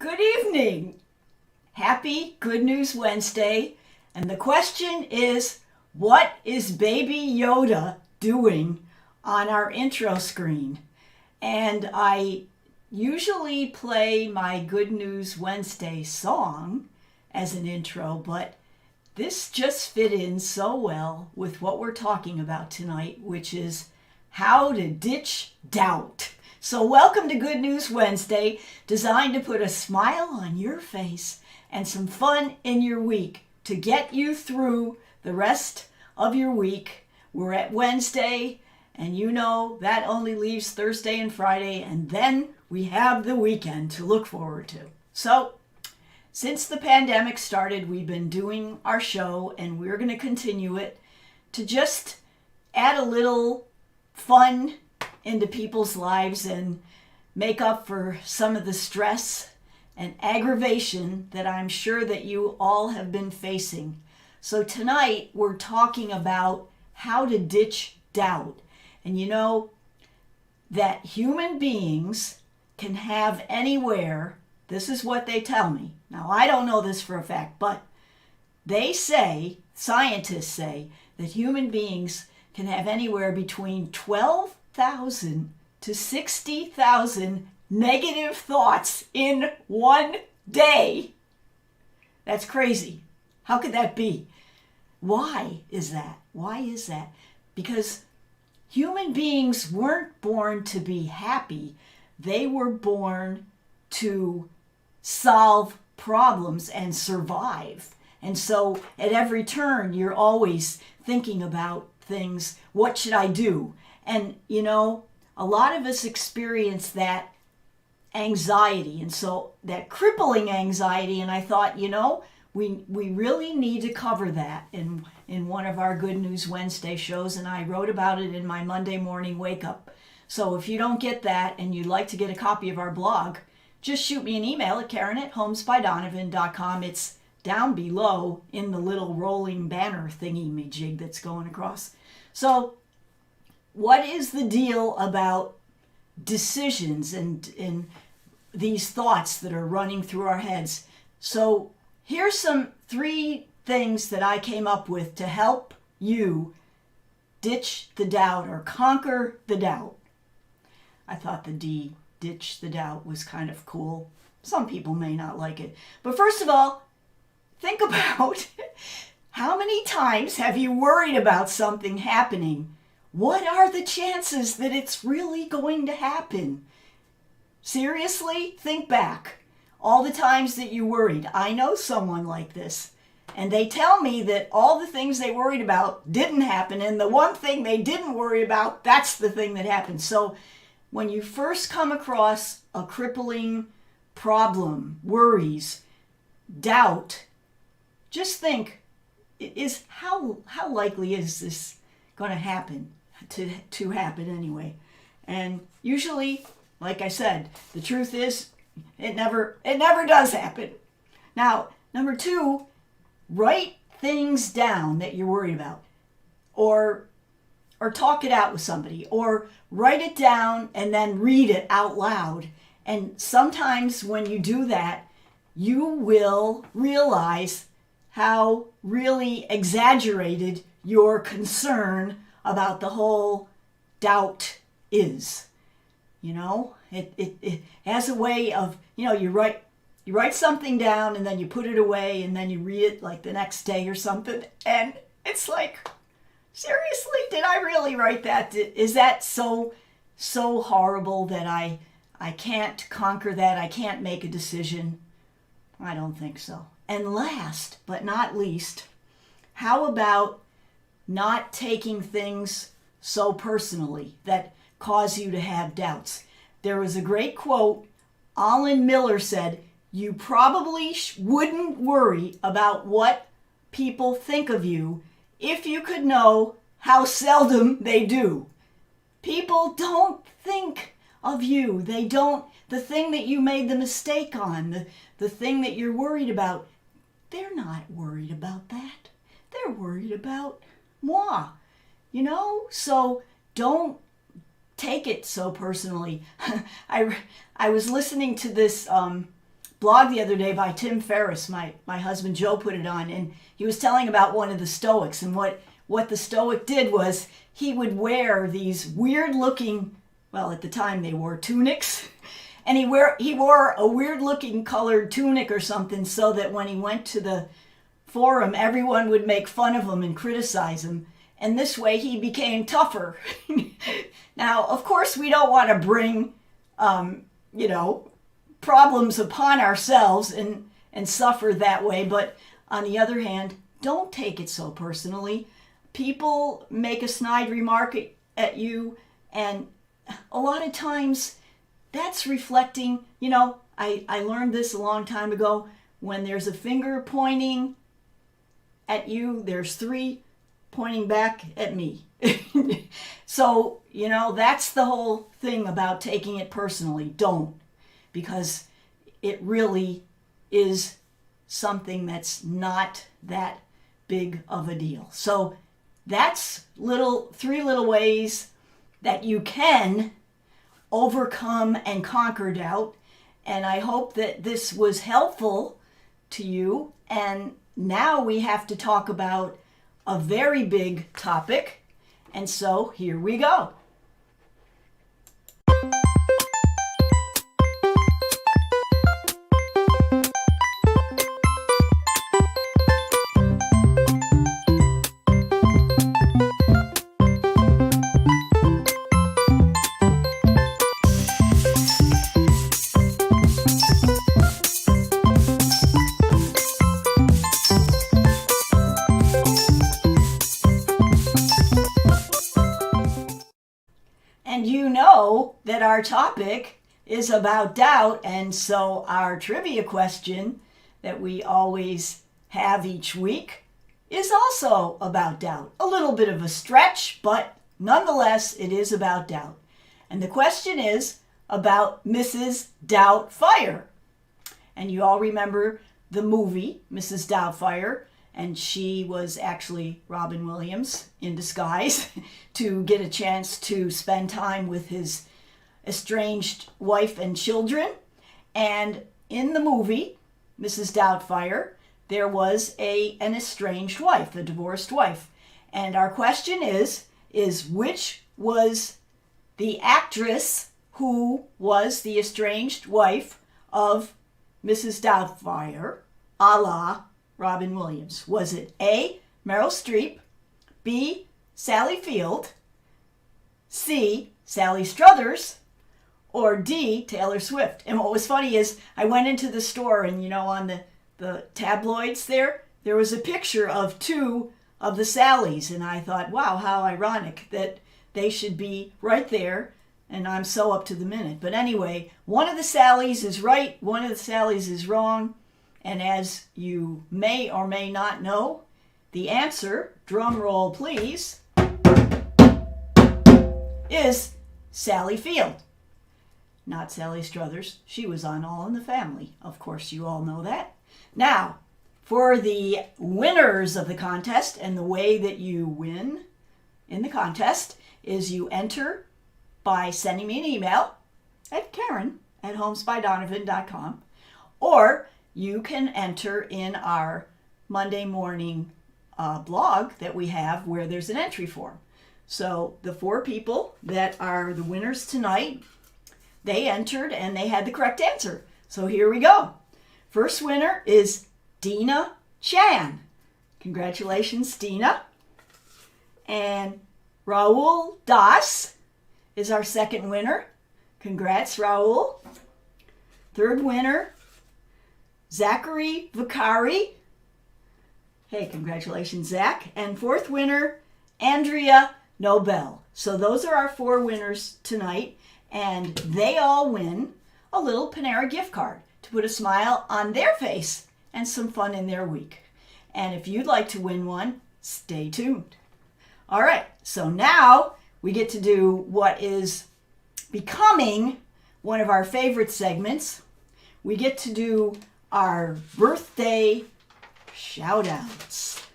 Good evening. Happy Good News Wednesday. And the question is, what is Baby Yoda doing on our intro screen? And I usually play my Good News Wednesday song as an intro, but this just fit in so well with what we're talking about tonight, which is how to ditch doubt. So welcome to Good News Wednesday, designed to put a smile on your face and some fun in your week to get you through the rest of your week. We're at Wednesday, and you know that only leaves Thursday and Friday, and then we have the weekend to look forward to. So, since the pandemic started, we've been doing our show, and we're going to continue it to just add a little fun into people's lives and make up for some of the stress and aggravation that I'm sure that you all have been facing. So tonight we're talking about how to ditch doubt. And you know that human beings can have anywhere, this is what they tell me. Now I don't know this for a fact, but they say, scientists say, that human beings can have anywhere between 12,000 to 60,000 negative thoughts in one day. That's crazy. How could that be? Why is that? Why is that? Because human beings weren't born to be happy. They were born to solve problems and survive. And so at every turn, you're always thinking about things. What should I do? And, you know, a lot of us experience that anxiety, and so that crippling anxiety, and I thought, you know, we really need to cover that in one of our Good News Wednesday shows, and I wrote about it in my Monday morning wake up. So if you don't get that and you'd like to get a copy of our blog, just shoot me an email at Karen@homesbydonovan.com. It's down below in the little rolling banner thingy-me-jig that's going across. So what is the deal about decisions and these thoughts that are running through our heads? So here's some 3 things that I came up with to help you ditch the doubt or conquer the doubt. I thought the D, ditch the doubt, was kind of cool. Some people may not like it. But first of all, think about how many times have you worried about something happening? What are the chances that it's really going to happen? Seriously, think back. All the times that you worried. I know someone like this. And they tell me that all the things they worried about didn't happen. And the one thing they didn't worry about, that's the thing that happened. So when you first come across a crippling problem, worries, doubt, just think, is how likely is this going to happen? To happen anyway. And usually, like I said, the truth is it never does happen. Now, number 2, write things down that you're worried about, or talk it out with somebody, or write it down and then read it out loud. And sometimes when you do that, you will realize how really exaggerated your concern about the whole doubt is. You know, it has a way of, you know, you write something down and then you put it away and then you read it like the next day or something, and it's like, seriously, did I really write that? Is that so horrible that I can't conquer that? I can't make a decision? I don't think so. And last but not least, how about not taking things so personally that cause you to have doubts? There was a great quote. Alan Miller said, "You probably wouldn't worry about what people think of you if you could know how seldom they do." People don't think of you. They don't. The thing that you made the mistake on, the thing that you're worried about, they're not worried about that. They're worried about moi, you know? So don't take it so personally. I was listening to this blog the other day by Tim Ferriss. My husband Joe put it on, and he was telling about one of the Stoics, and what the Stoic did was he would wear these weird looking, well, at the time they wore tunics, and he wore a weird looking colored tunic or something, so that when he went to the forum, everyone would make fun of him and criticize him, and this way he became tougher. Now, of course, we don't want to bring problems upon ourselves and suffer that way. But on the other hand, don't take it so personally. People make a snide remark at you, and a lot of times that's reflecting, I learned this a long time ago. When there's a finger pointing at you, there's 3 pointing back at me. So, that's the whole thing about taking it personally. Don't. Because it really is something that's not that big of a deal. So that's 3 little ways that you can overcome and conquer doubt. And I hope that this was helpful to you. And now we have to talk about a very big topic. And so here we go. And you know that our topic is about doubt, and so our trivia question that we always have each week is also about doubt. A little bit of a stretch, but nonetheless, it is about doubt. And the question is about Mrs. Doubtfire. And you all remember the movie, Mrs. Doubtfire, and she was actually Robin Williams in disguise to get a chance to spend time with his estranged wife and children. And in the movie, Mrs. Doubtfire, there was an estranged wife, a divorced wife. And our question is which was the actress who was the estranged wife of Mrs. Doubtfire, a la Robin Williams? Was it A, Meryl Streep, B, Sally Field, C, Sally Struthers, or D, Taylor Swift? And what was funny is I went into the store, and on the tabloids there was a picture of 2 of the Sallys, and I thought, wow, how ironic that they should be right there, and I'm so up to the minute. But anyway, one of the Sallys is right, one of the Sallys is wrong. And as you may or may not know, the answer, drum roll please, is Sally Field. Not Sally Struthers. She was on All in the Family. Of course, you all know that. Now, for the winners of the contest, and the way that you win in the contest is you enter by sending me an email at Karen@homesbydonovan.com, or you can enter in our Monday morning blog that we have, where there's an entry form. So the 4 people that are the winners tonight, they entered and they had the correct answer. So here we go. First winner is Dina Chan. Congratulations, Dina. And Raul Das is our second winner. Congrats, Raul. Third winner, Zachary Vicari. Hey, congratulations, Zach. And fourth winner, Andrea Nobel. So those are our 4 winners tonight, and they all win a little Panera gift card to put a smile on their face and some fun in their week. And if you'd like to win one, stay tuned. All right, so now we get to do what is becoming one of our favorite segments. We get to do our birthday shout-outs.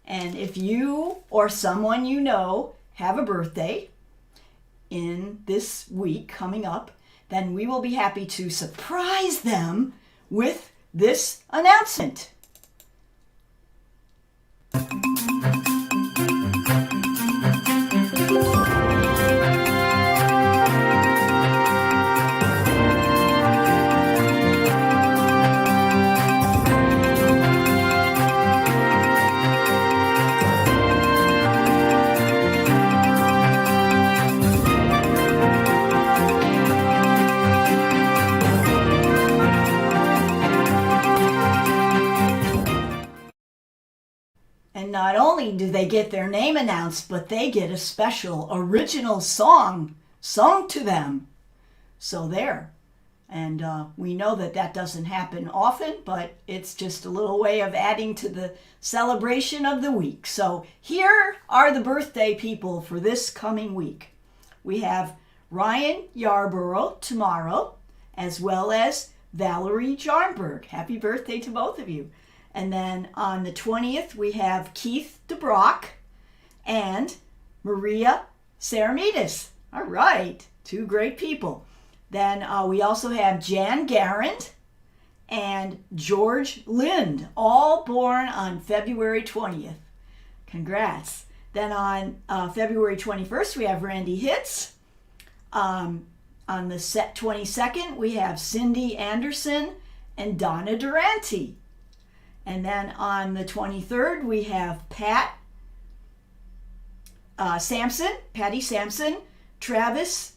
And if you or someone you know have a birthday in this week coming up, then we will be happy to surprise them with this announcement. And not only do they get their name announced, but they get a special original song sung to them. So there. And we know that that doesn't happen often, but it's just a little way of adding to the celebration of the week. So here are the birthday people for this coming week. We have Ryan Yarborough tomorrow, as well as Valerie Jarnberg. Happy birthday to both of you. And then on the 20th, we have Keith DeBrock and Maria Saramides. All right, two great people. Then we also have Jan Garand and George Lind, all born on February 20th. Congrats. Then on February 21st, we have Randy Hitz. On the 22nd, we have Cindy Anderson and Donna Durante. And then on the 23rd, we have Patty Sampson, Travis,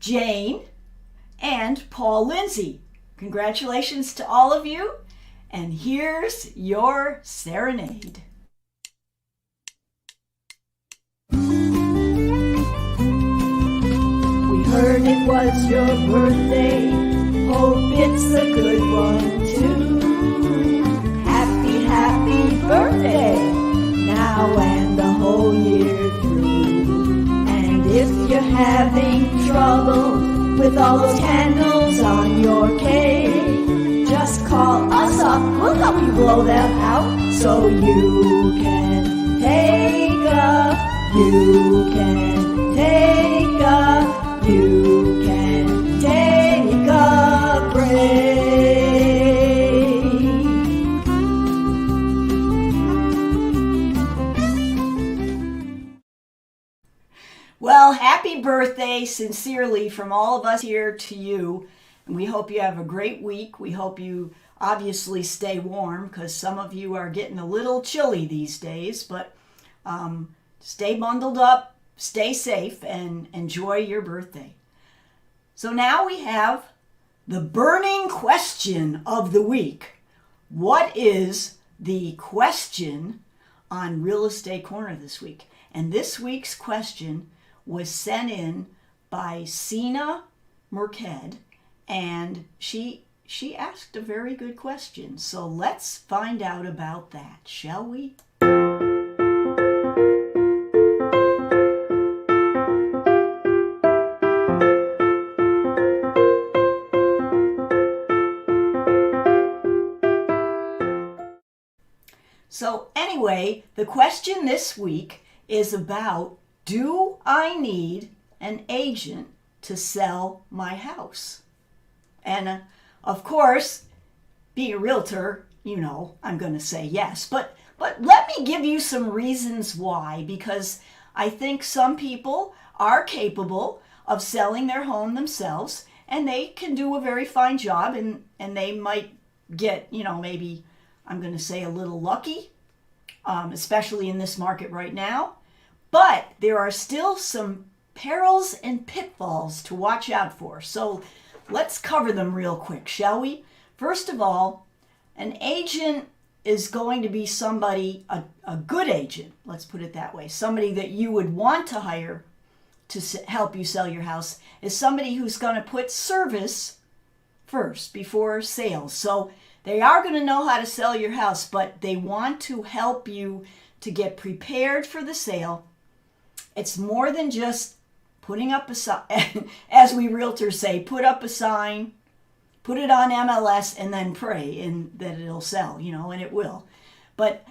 Jane, and Paul Lindsay. Congratulations to all of you. And here's your serenade. We heard it was your birthday. Hope it's a good one too. Happy birthday, now and the whole year through. And if you're having trouble with all those candles on your cake, just call us up, we'll help you blow them out. So you can take a, you can take a, you can take a break. Well, happy birthday, sincerely, from all of us here to you. And we hope you have a great week. We hope you obviously stay warm, because some of you are getting a little chilly these days. But stay bundled up, stay safe, and enjoy your birthday. So now we have the burning question of the week. What is the question on Real Estate Corner this week? And this week's question was sent in by Sina Merked, and she asked a very good question. So let's find out about that, shall we? So anyway, the question this week is about, do I need an agent to sell my house? And of course, being a realtor, you know, I'm going to say yes. But let me give you some reasons why, because I think some people are capable of selling their home themselves, and they can do a very fine job, and they might get, you know, maybe, I'm going to say, a little lucky, especially in this market right now. But there are still some perils and pitfalls to watch out for. So let's cover them real quick, shall we? First of all, an agent is going to be somebody, a good agent, let's put it that way, somebody that you would want to hire to help you sell your house, is somebody who's going to put service first before sales. So they are going to know how to sell your house, but they want to help you to get prepared for the sale. It's more than just putting up a sign, as we realtors say, put up a sign, put it on MLS, and then pray and that it'll sell, you know, and it will. But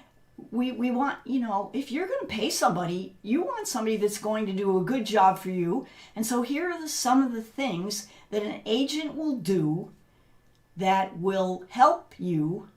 we want, you know, if you're going to pay somebody, you want somebody that's going to do a good job for you. And so here are some of the things that an agent will do that will help you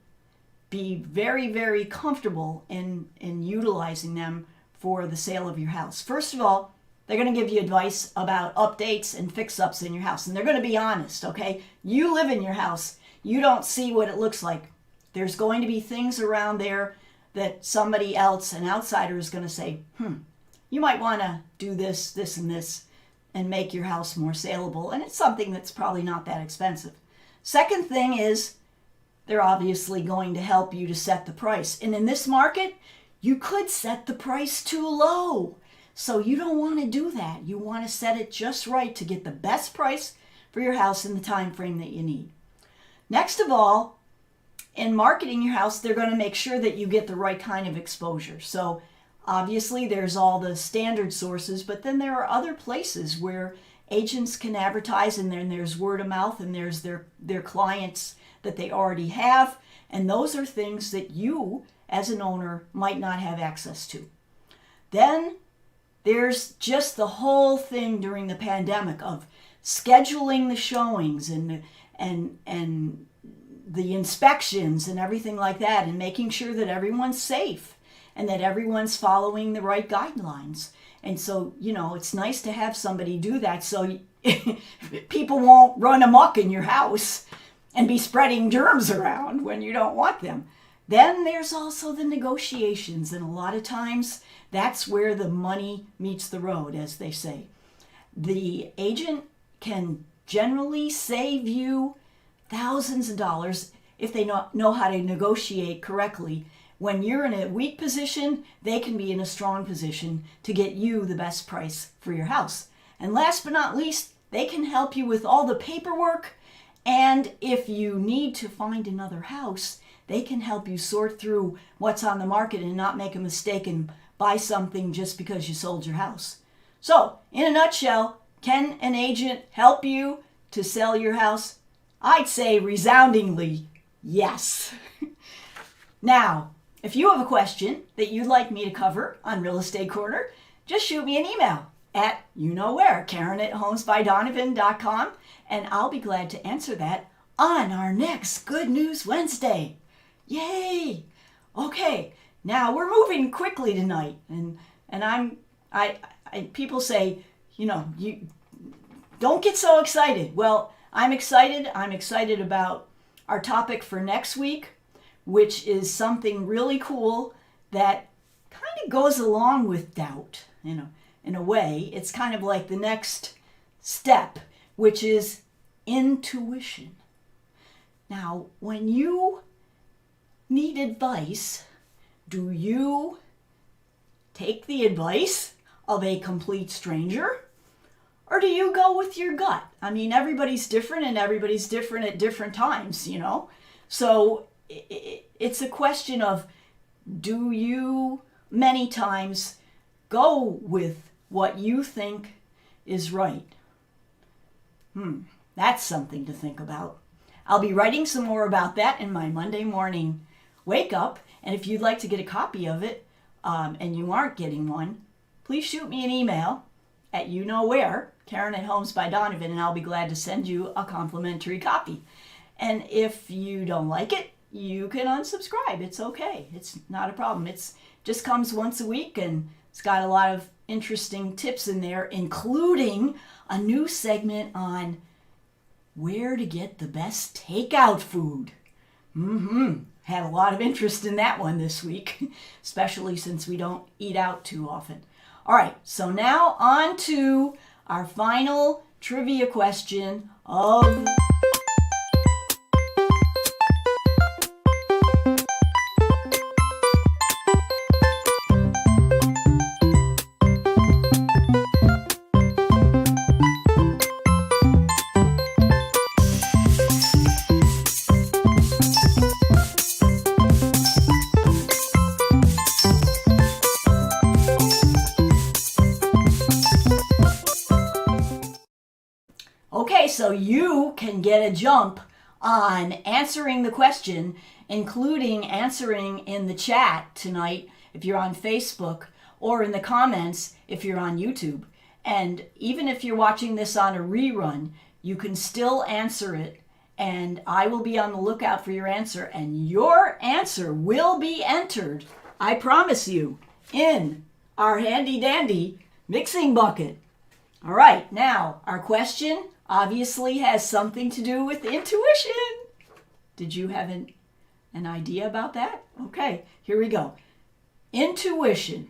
be very, very comfortable in utilizing them for the sale of your house. First of all, they're going to give you advice about updates and fix-ups in your house, and they're going to be honest, okay? You live in your house. You don't see what it looks like. There's going to be things around there that somebody else, an outsider, is going to say, you might want to do this, this, and this, and make your house more saleable. And it's something that's probably not that expensive. Second thing is, they're obviously going to help you to set the price. And in this market, you could set the price too low. So you don't want to do that. You want to set it just right to get the best price for your house in the time frame that you need. Next of all, in marketing your house, they're going to make sure that you get the right kind of exposure. So obviously there's all the standard sources, but then there are other places where agents can advertise, and then there's word of mouth, and there's their clients that they already have, and those are things that you as an owner might not have access to. Then there's just the whole thing during the pandemic of scheduling the showings and the inspections and everything like that, and making sure that everyone's safe and that everyone's following the right guidelines. And so, it's nice to have somebody do that so people won't run amok in your house and be spreading germs around when you don't want them. Then there's also the negotiations, and a lot of times that's where the money meets the road, as they say. The agent can generally save you thousands of dollars if they know how to negotiate correctly. When you're in a weak position, they can be in a strong position to get you the best price for your house. And last but not least, they can help you with all the paperwork. And if you need to find another house, they can help you sort through what's on the market and not make a mistake and buy something just because you sold your house. So, in a nutshell, can an agent help you to sell your house? I'd say resoundingly yes. Now, if you have a question that you'd like me to cover on Real Estate Corner, just shoot me an email at Karen@homesbydonovan.com, and I'll be glad to answer that on our next Good News Wednesday. Yay! Okay, now we're moving quickly tonight, and people say, you don't get so excited. Well, I'm excited. I'm excited about our topic for next week, which is something really cool that kind of goes along with doubt, in a way. It's kind of like the next step, which is intuition. Now, when you need advice, do you take the advice of a complete stranger, or do you go with your gut? I mean, everybody's different, and everybody's different at different times, So it's a question of, do you many times go with what you think is right? That's something to think about. I'll be writing some more about that in my Monday morning wake up, and if you'd like to get a copy of it, and you aren't getting one, please shoot me an email at Karen@homesbydonovan, and I'll be glad to send you a complimentary copy. And if you don't like it, you can unsubscribe. It's okay. It's not a problem. It's just comes once a week, and it's got a lot of interesting tips in there, including a new segment on where to get the best takeout food. Had a lot of interest in that one this week, especially since we don't eat out too often. All right, so now on to our final trivia question of so you can get a jump on answering the question, including answering in the chat tonight if you're on Facebook, or in the comments if you're on YouTube. And even if you're watching this on a rerun, you can still answer it and I will be on the lookout for your answer, and your answer will be entered, I promise you, in our handy dandy mixing bucket. All right, now our question obviously has something to do with intuition. Did you have an idea about that? Okay, here we go. Intuition.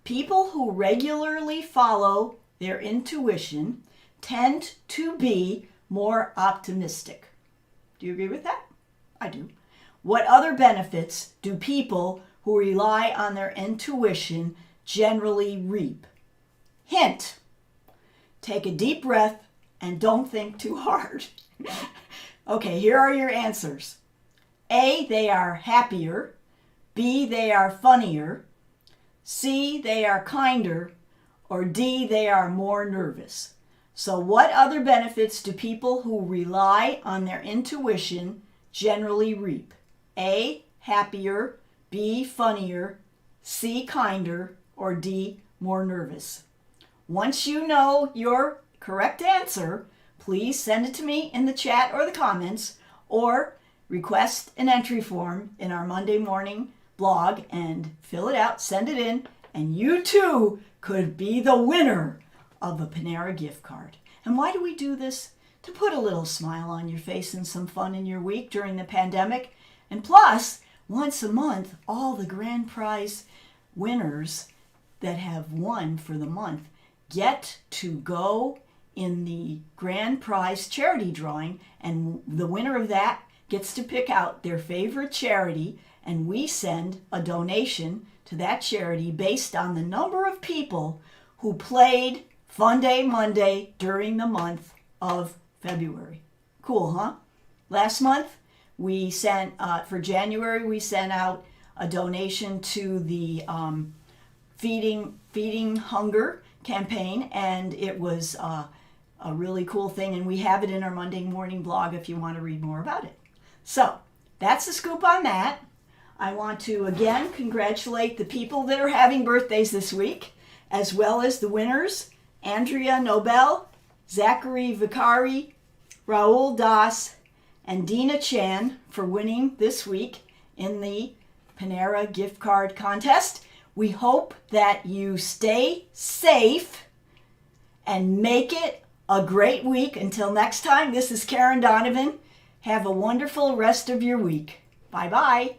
People who regularly follow their intuition tend to be more optimistic. Do you agree with that? I do. What other benefits do people who rely on their intuition generally reap? Hint. Take a deep breath and don't think too hard. Okay, here are your answers. A, they are happier. B, they are funnier. C, they are kinder. Or D, they are more nervous. So what other benefits do people who rely on their intuition generally reap? A, happier. B, funnier. C, kinder. Or D, more nervous. Once you know your correct answer, please send it to me in the chat or the comments, or request an entry form in our Monday morning blog and fill it out, send it in, and you too could be the winner of a Panera gift card. And why do we do this? To put a little smile on your face and some fun in your week during the pandemic. And plus, once a month, all the grand prize winners that have won for the month get to go in the grand prize charity drawing, and the winner of that gets to pick out their favorite charity, and we send a donation to that charity based on the number of people who played Fun Day Monday during the month of February. Cool, huh? Last month, we sent, for January, we sent out a donation to the Feeding Hunger campaign, and it was a really cool thing, and we have it in our Monday morning blog if you want to read more about it. So that's the scoop on that. I want to again congratulate the people that are having birthdays this week, as well as the winners: Andrea Nobel, Zachary Vicari, Raul Das, and Dina Chan for winning this week in the Panera gift card contest. We hope that you stay safe and make it a great week. Until next time, this is Karen Donovan. Have a wonderful rest of your week. Bye-bye.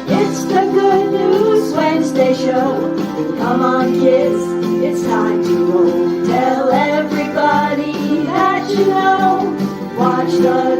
It's the Good News Wednesday show. Come on, kids, it's time to roll. Tell everybody that you know. Watch the